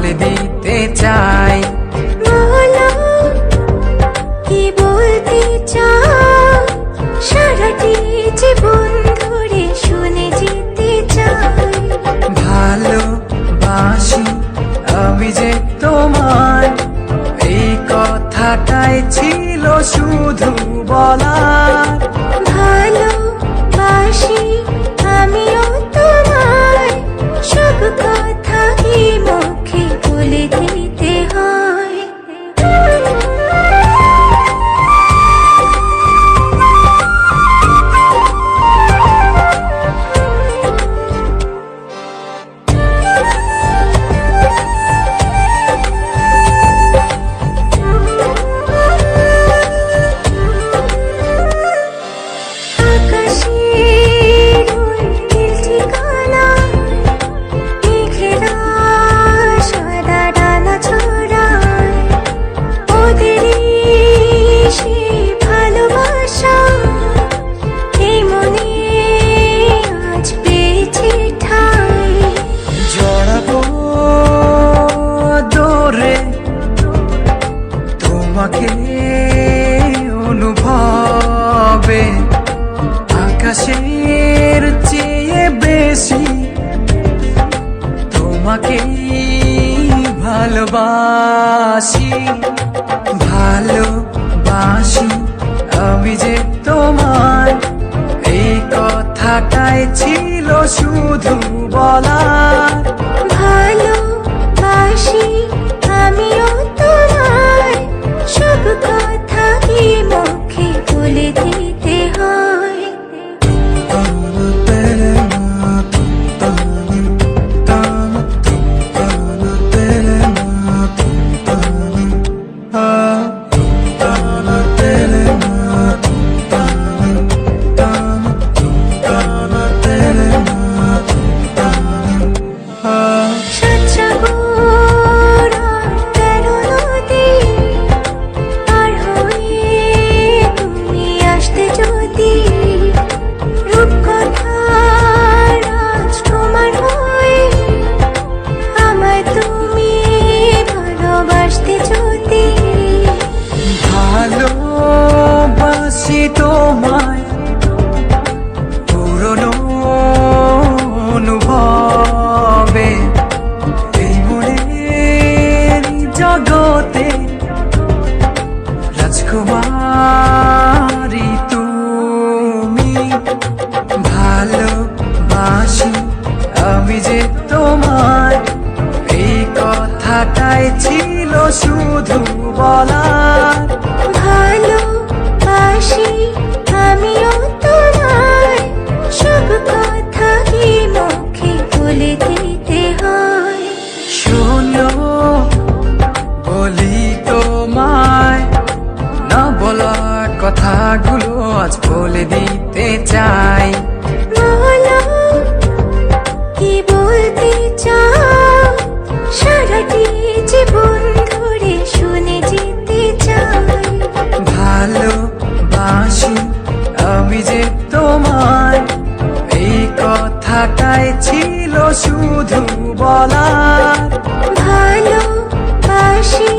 বলে দিতে চাই। বলো কি বলতে চাও, সারাটি জীবন ধরে শুনে যেতে চাই। ভালোবাসি আমি যে তোমায়, এই কথাটাই ছিল শুধু বলার। ভালোবাসি আমিও তোমায়, সব কথা কি মুখে বলে দিতে হয়। তোমাকে অনুভবে আকাশের চেয়ে বেশি তোমাকে ভালোবাসি। ভালোবাসি আমি যে তোমায়, এই কথাটাই ছিল শুধু বলার। ভালোবাসি আমিও তোমায়, সব কথা কি মুখে বলে দিতে হয়। ভালোবাসি তোমায় পুরনো অনুভবে, এই মনের জগতে রাজকুমারী তুমি। ভালোবাসি আমি যে তোমায়, এই কথাটাই ছিল শুধু বলার। ভালোবাসি আমিও তোমায়, সব কথা কি মুখে বলে দিতে হয়। শোনো বলি তোমায়, না বলা কথাগুলো আজ বলে দিতে চাই। বলো কি বলতে চাও, সারাটি জীবন ধরে শুনে যেতে চাই। ভালোবাসি আমি যে তোমায়, এই কথাটাই ছিল শুধু বলার। ভালোবাসি